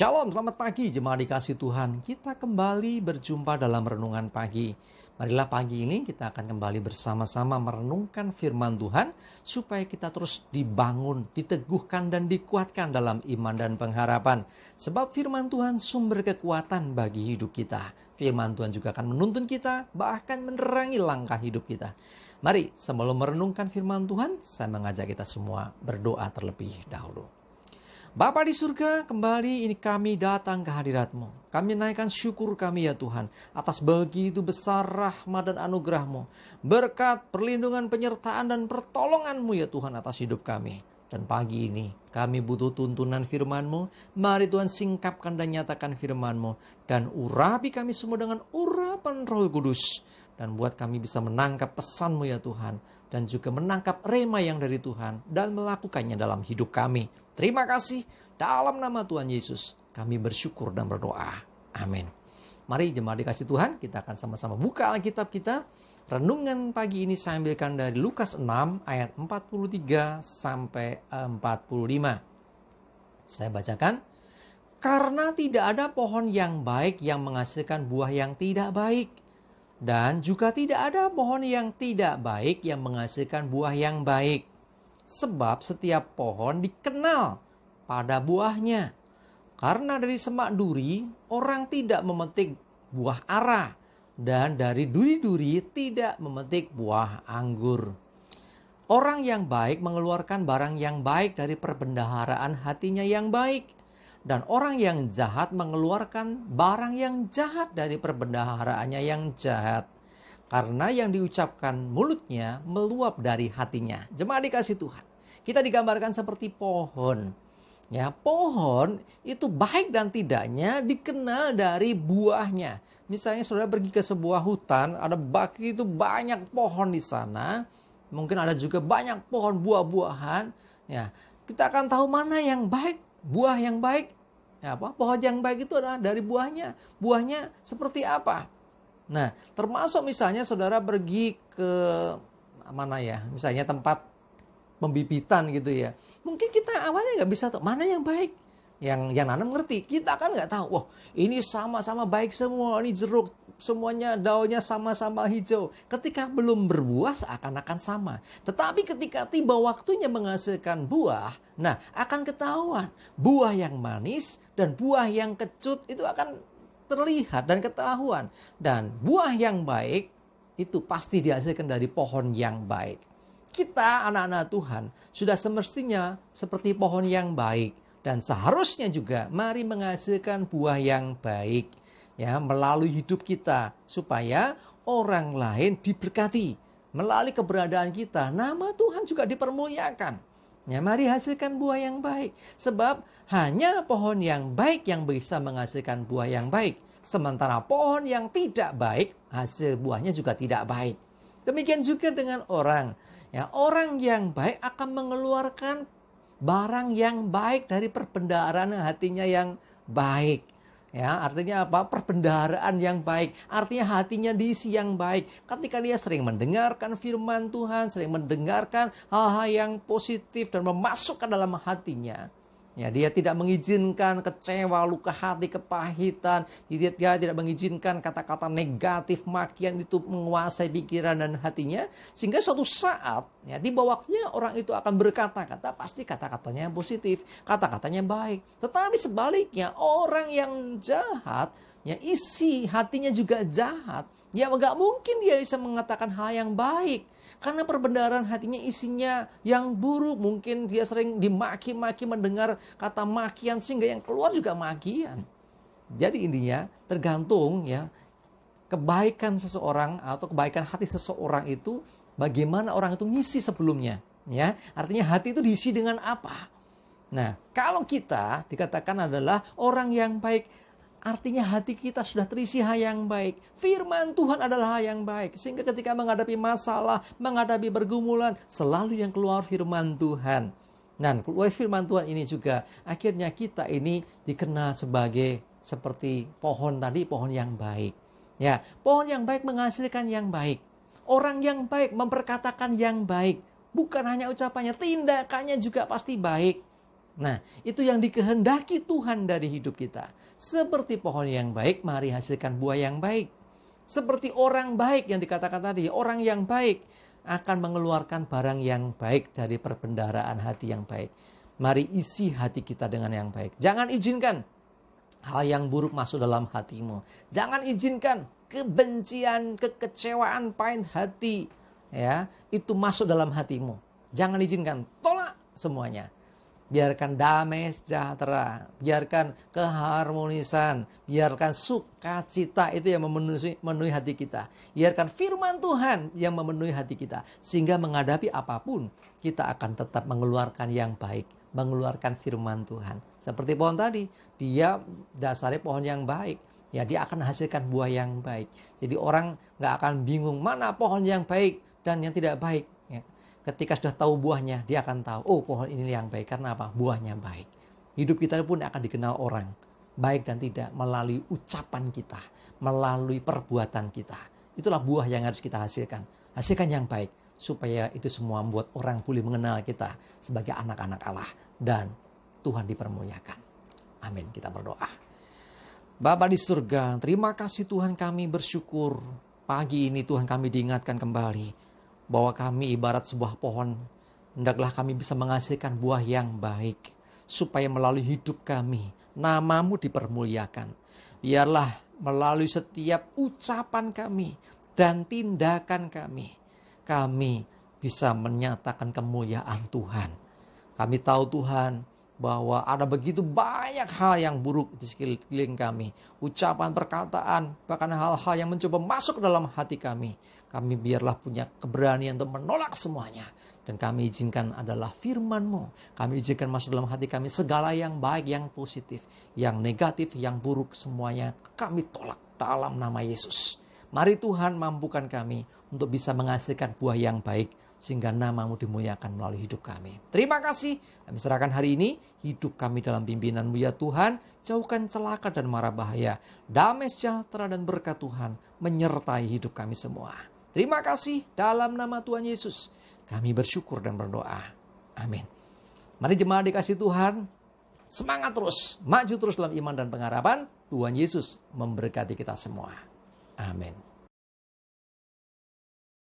Shalom, selamat pagi jemaat dikasih Tuhan. Kita kembali berjumpa dalam renungan pagi. Marilah pagi ini kita akan kembali bersama-sama merenungkan firman Tuhan supaya kita terus dibangun, diteguhkan dan dikuatkan dalam iman dan pengharapan. Sebab firman Tuhan sumber kekuatan bagi hidup kita. Firman Tuhan juga akan menuntun kita, bahkan menerangi langkah hidup kita. Mari sebelum merenungkan firman Tuhan, saya mengajak kita semua berdoa terlebih dahulu. Bapa di surga, kembali ini kami datang ke hadirat-Mu. Kami naikkan syukur kami ya Tuhan, atas begitu besar rahmat dan anugerah-Mu. Berkat, perlindungan, penyertaan dan pertolongan-Mu ya Tuhan atas hidup kami. Dan pagi ini kami butuh tuntunan firman-Mu. Mari Tuhan singkapkan dan nyatakan firman-Mu. Dan urapi kami semua dengan urapan Roh Kudus. Dan buat kami bisa menangkap pesan-Mu ya Tuhan. Dan juga menangkap rema yang dari Tuhan. Dan melakukannya dalam hidup kami. Terima kasih dalam nama Tuhan Yesus kami bersyukur dan berdoa. Amin. Mari jemaat dikasih Tuhan, kita akan sama-sama buka Alkitab kita. Renungan pagi ini saya ambilkan dari Lukas 6 ayat 43 sampai 45. Saya bacakan. Karena tidak ada pohon yang baik yang menghasilkan buah yang tidak baik. Dan juga tidak ada pohon yang tidak baik yang menghasilkan buah yang baik. Sebab setiap pohon dikenal pada buahnya. Karena dari semak duri, orang tidak memetik buah ara. Dan dari duri-duri tidak memetik buah anggur. Orang yang baik mengeluarkan barang yang baik dari perbendaharaan hatinya yang baik. Dan orang yang jahat mengeluarkan barang yang jahat dari perbendaharaannya yang jahat. Karena yang diucapkan mulutnya meluap dari hatinya. Jemaat dikasih Tuhan. Kita digambarkan seperti pohon. Ya, pohon itu baik dan tidaknya dikenal dari buahnya. Misalnya saudara pergi ke sebuah hutan, ada begitu banyak pohon di sana. Mungkin ada juga banyak pohon buah-buahan. Ya, kita akan tahu mana yang baik, buah yang baik. Ya, pohon yang baik itu adalah dari buahnya. Buahnya seperti apa? Nah, termasuk misalnya saudara pergi ke mana ya, misalnya tempat pembibitan gitu ya. Mungkin kita awalnya nggak bisa tahu mana yang baik. Yang nanam ngerti, kita kan nggak tahu. Wah, ini sama-sama baik semua, ini jeruk, semuanya daunnya sama-sama hijau. Ketika belum berbuah seakan-akan sama. Tetapi ketika tiba waktunya menghasilkan buah, nah akan ketahuan buah yang manis dan buah yang kecut itu akan terlihat dan ketahuan. Dan buah yang baik itu pasti dihasilkan dari pohon yang baik. Kita anak-anak Tuhan sudah semestinya seperti pohon yang baik. Dan seharusnya juga mari menghasilkan buah yang baik. Ya, melalui hidup kita. Supaya orang lain diberkati. Melalui keberadaan kita, nama Tuhan juga dipermuliakan. Ya, mari hasilkan buah yang baik. Sebab hanya pohon yang baik yang bisa menghasilkan buah yang baik. Sementara pohon yang tidak baik, hasil buahnya juga tidak baik. Demikian juga dengan orang. Ya, orang yang baik akan mengeluarkan barang yang baik dari perbendaharaan hatinya yang baik. Ya, artinya apa? Perbendaharaan yang baik. Artinya hatinya diisi yang baik. Ketika dia sering mendengarkan firman Tuhan, sering mendengarkan hal-hal yang positif dan memasukkan dalam hatinya. Ya, dia tidak mengizinkan kecewa, luka hati, kepahitan. Dia tidak mengizinkan kata-kata negatif, makian itu menguasai pikiran dan hatinya. Sehingga suatu saat, ya, tiba waktunya orang itu akan berkata-kata, pasti kata-katanya positif, kata-katanya baik. Tetapi sebaliknya, orang yang jahat, ya, isi hatinya juga jahat. Ya, nggak mungkin dia bisa mengatakan hal yang baik. Karena perbendaharaan hatinya isinya yang buruk. Mungkin dia sering dimaki-maki, mendengar kata makian sehingga yang keluar juga makian. Jadi intinya tergantung ya kebaikan seseorang atau kebaikan hati seseorang itu bagaimana orang itu ngisi sebelumnya. Ya, artinya hati itu diisi dengan apa? Nah, kalau kita dikatakan adalah orang yang baik, artinya hati kita sudah terisi hal yang baik. Firman Tuhan adalah hal yang baik. Sehingga ketika menghadapi masalah, menghadapi pergumulan, selalu yang keluar firman Tuhan. Dan keluar firman Tuhan ini juga, akhirnya kita ini dikenal sebagai seperti pohon tadi, pohon yang baik. Ya, pohon yang baik menghasilkan yang baik. Orang yang baik memperkatakan yang baik. Bukan hanya ucapannya, tindakannya juga pasti baik. Nah, itu yang dikehendaki Tuhan dari hidup kita. Seperti pohon yang baik, mari hasilkan buah yang baik. Seperti orang baik yang dikatakan tadi, orang yang baik akan mengeluarkan barang yang baik dari perbendaharaan hati yang baik. Mari isi hati kita dengan yang baik. Jangan izinkan hal yang buruk masuk dalam hatimu. Jangan izinkan kebencian, kekecewaan, pahit hati, ya, itu masuk dalam hatimu. Jangan izinkan, tolak semuanya. Biarkan damai sejahtera, biarkan keharmonisan, biarkan sukacita itu yang memenuhi hati kita. Biarkan firman Tuhan yang memenuhi hati kita. Sehingga menghadapi apapun, kita akan tetap mengeluarkan yang baik, mengeluarkan firman Tuhan. Seperti pohon tadi, dia dasarnya pohon yang baik. Ya, dia akan menghasilkan buah yang baik. Jadi orang gak akan bingung mana pohon yang baik dan yang tidak baik. Ketika sudah tahu buahnya, dia akan tahu, oh pohon ini yang baik. Karena apa? Buahnya baik. Hidup kita pun akan dikenal orang, baik dan tidak, melalui ucapan kita, melalui perbuatan kita. Itulah buah yang harus kita hasilkan. Hasilkan yang baik, supaya itu semua membuat orang boleh mengenal kita sebagai anak-anak Allah. Dan Tuhan dipermuliakan. Amin, kita berdoa. Bapa di surga, terima kasih Tuhan, kami bersyukur. Pagi ini Tuhan kami diingatkan kembali bahwa kami ibarat sebuah pohon, hendaklah kami bisa menghasilkan buah yang baik, supaya melalui hidup kami, nama-Mu dipermuliakan. Biarlah melalui setiap ucapan kami dan tindakan kami bisa menyatakan kemuliaan Tuhan. Kami tahu Tuhan, bahwa ada begitu banyak hal yang buruk di sekeliling kami. Ucapan, perkataan, bahkan hal-hal yang mencoba masuk dalam hati kami. Kami biarlah punya keberanian untuk menolak semuanya. Dan kami izinkan adalah firman-Mu. Kami izinkan masuk dalam hati kami segala yang baik, yang positif. Yang negatif, yang buruk, semuanya kami tolak dalam nama Yesus. Mari Tuhan mampukan kami untuk bisa menghasilkan buah yang baik, sehingga nama-Mu dimuliakan melalui hidup kami. Terima kasih. Kami serahkan hari ini hidup kami dalam pimpinan-Mu ya Tuhan. Jauhkan celaka dan mara bahaya. Damai sejahtera dan berkat Tuhan menyertai hidup kami semua. Terima kasih dalam nama Tuhan Yesus. Kami bersyukur dan berdoa. Amin. Mari jemaat dikasih Tuhan. Semangat terus. Maju terus dalam iman dan pengharapan. Tuhan Yesus memberkati kita semua. Amin.